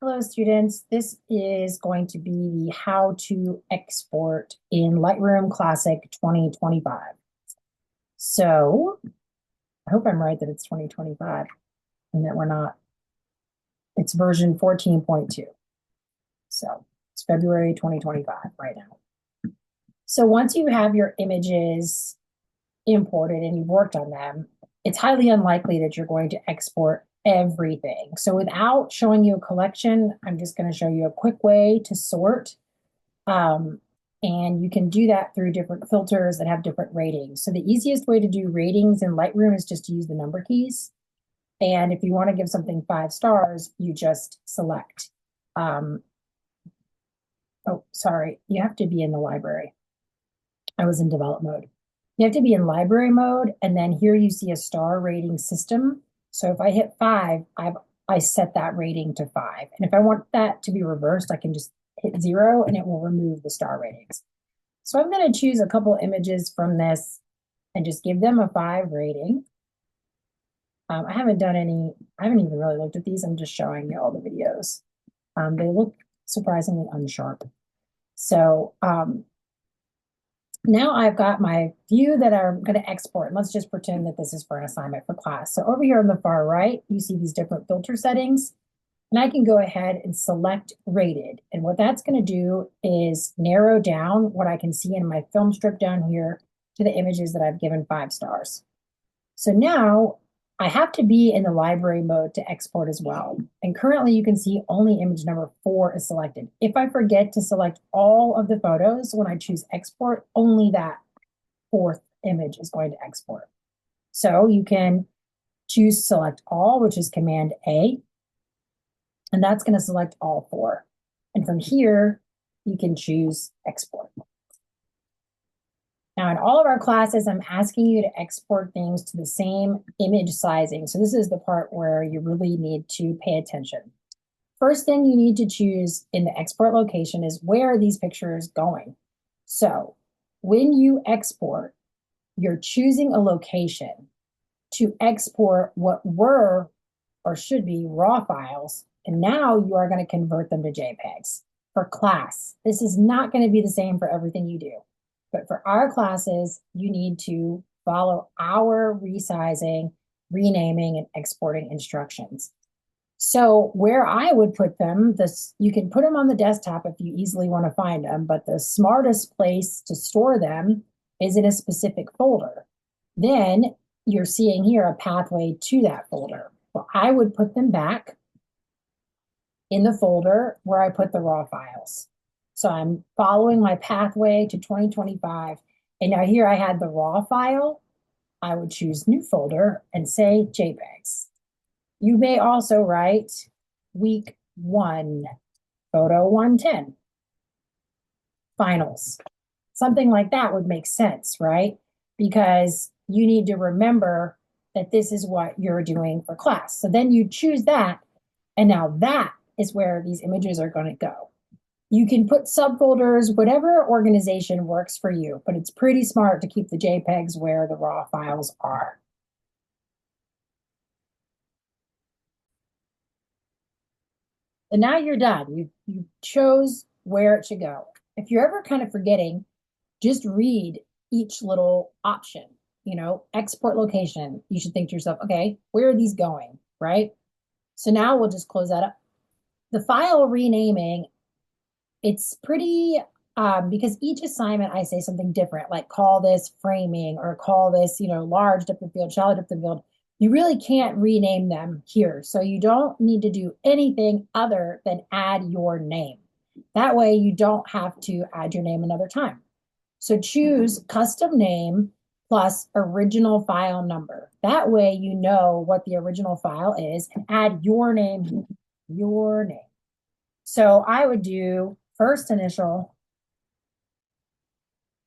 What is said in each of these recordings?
Hello, students. This is going to be the how to export in Lightroom Classic 2025. So I hope I'm right that it's 2025 and that we're not, it's version 14.2. So it's February 2025 right now. So once you have your images imported and you've worked on them, it's highly unlikely that you're going to export everything. So without showing you a collection, I'm just going to show you a quick way to sort. Um, and you can do that through different filters that have different ratings. So the easiest way to do ratings in Lightroom is just to use the number keys. And if you want to give something 5 stars, you just select. Oh, sorry, you have to be in the library. I was in develop mode. You have to be in library mode, and then here you see a star rating system. So if I hit 5, I set that rating to 5. And if I want that to be reversed, I can just hit 0 and it will remove the star ratings. So I'm going to choose a couple images from this and just give them a 5 rating. I haven't even really looked at these. I'm just showing you all the videos. They look surprisingly unsharp. So now I've got my view that I'm going to export. And let's just pretend that this is for an assignment for class. So over here on the far right, you see these different filter settings. And I can go ahead and select rated. And what that's going to do is narrow down what I can see in my film strip down here to the images that I've given 5 stars. So now I have to be in the library mode to export as well. And currently you can see only image number 4 is selected. If I forget to select all of the photos when I choose export, only that 4th image is going to export. So you can choose select all, which is Command A, and that's going to select all 4. And from here, you can choose export. Now, in all of our classes, I'm asking you to export things to the same image sizing. So this is the part where you really need to pay attention. First thing you need to choose in the export location is where are these pictures going? So when you export, you're choosing a location to export what were or should be raw files, and now you are going to convert them to JPEGs. For class, this is not going to be the same for everything you do. But for our classes, you need to follow our resizing, renaming, and exporting instructions. So where I would put them, you can put them on the desktop if you easily want to find them, but the smartest place to store them is in a specific folder. Then you're seeing here a pathway to that folder. Well, I would put them back in the folder where I put the raw files. So I'm following my pathway to 2025. And now here I had the raw file. I would choose new folder and say JPEGs. You may also write week 1, photo 110, finals. Something like that would make sense, right? Because you need to remember that this is what you're doing for class. So then you choose that, and now that is where these images are going to go. You can put subfolders, whatever organization works for you, but it's pretty smart to keep the JPEGs where the raw files are. And now you're done. You chose where it should go. If you're ever kind of forgetting, just read each little option. Export location. You should think to yourself, okay, where are these going, right? So now we'll just close that up. The file renaming, it's pretty, because each assignment I say something different, like call this framing or call this, large depth of field, shallow depth of field. You really can't rename them here. So you don't need to do anything other than add your name. That way you don't have to add your name another time. So choose custom name plus original file number. That way you know what the original file is and add your name, your name. So I would do first initial,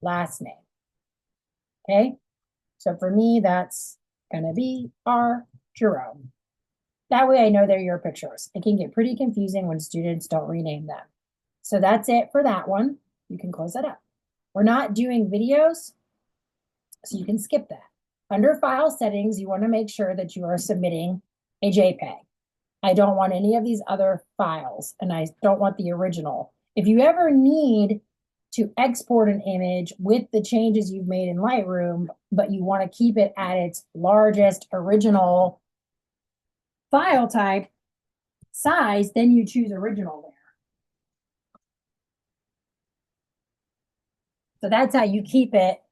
last name. Okay. So for me, that's going to be R. Jerome. That way I know they're your pictures. It can get pretty confusing when students don't rename them. So that's it for that one. You can close that up. We're not doing videos, so you can skip that. Under file settings, you want to make sure that you are submitting a JPEG. I don't want any of these other files, and I don't want the original. If you ever need to export an image with the changes you've made in Lightroom, but you want to keep it at its largest original file type size, then you choose original there. So that's how you keep it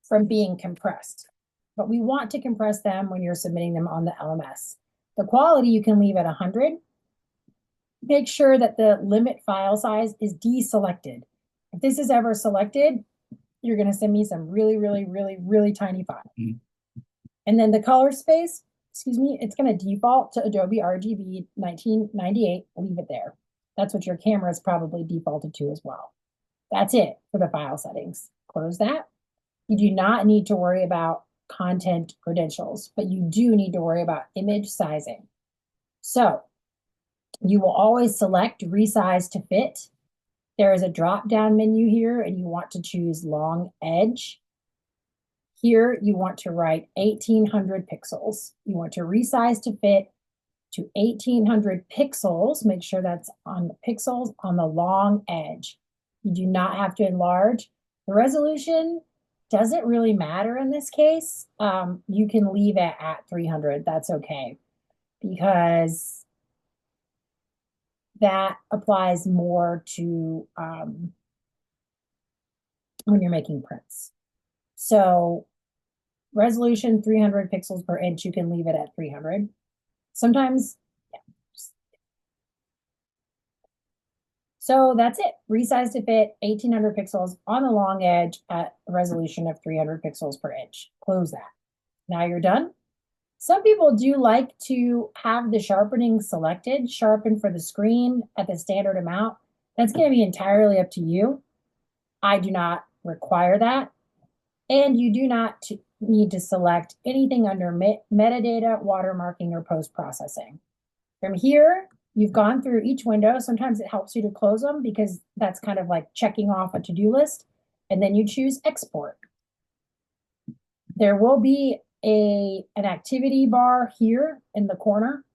from being compressed. But we want to compress them when you're submitting them on the LMS. The quality you can leave at 100. Make sure that the limit file size is deselected. If this is ever selected, you're going to send me some really, really, really, really tiny file. And then the color space, excuse me, it's going to default to Adobe RGB 1998. Leave it there. That's what your camera is probably defaulted to as well. That's it for the file settings. Close that. You do not need to worry about content credentials, but you do need to worry about image sizing. So you will always select resize to fit. There is a drop-down menu here, and you want to choose long edge. Here, you want to write 1800 pixels. You want to resize to fit to 1800 pixels. Make sure that's on the pixels on the long edge. You do not have to enlarge. The resolution doesn't really matter in this case. You can leave it at 300. That's okay, because that applies more to when you're making prints. So resolution 300 pixels per inch, you can leave it at 300. Sometimes, yeah. So that's it. Resize to fit 1800 pixels on the long edge at a resolution of 300 pixels per inch. Close that. Now you're done. Some people do like to have the sharpening selected, sharpen for the screen at the standard amount. That's going to be entirely up to you. I do not require that. And you do not need to select anything under metadata, watermarking, or post-processing. From here, you've gone through each window. Sometimes it helps you to close them because that's kind of like checking off a to-do list. And then you choose export. There will be an activity bar here in the corner.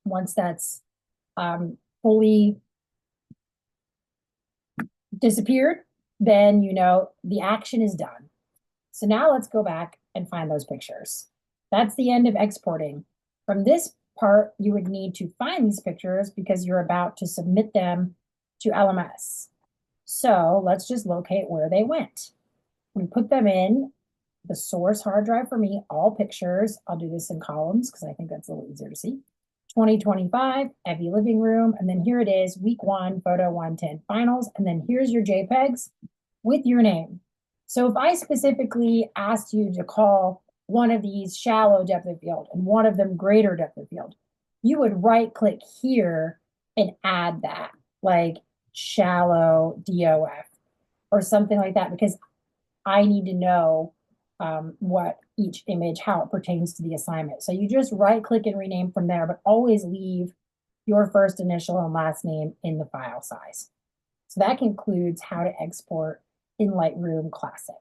Once that's fully disappeared, then you know the action is done. So now let's go back and find those pictures. That's the end of exporting. From this part, you would need to find these pictures because you're about to submit them to LMS. So let's just locate where they went. We put them in the source hard drive for me, all pictures. I'll do this in columns because I think that's a little easier to see. 2025, Evie Living Room, and then here it is, week 1, photo 110 finals, and then here's your JPEGs with your name. So if I specifically asked you to call one of these shallow depth of field and one of them greater depth of field, you would right click here and add that, like shallow DOF or something like that, because I need to know what each image, how it pertains to the assignment. So you just right click and rename from there, but always leave your first initial and last name in the file size. So that concludes how to export in Lightroom Classic.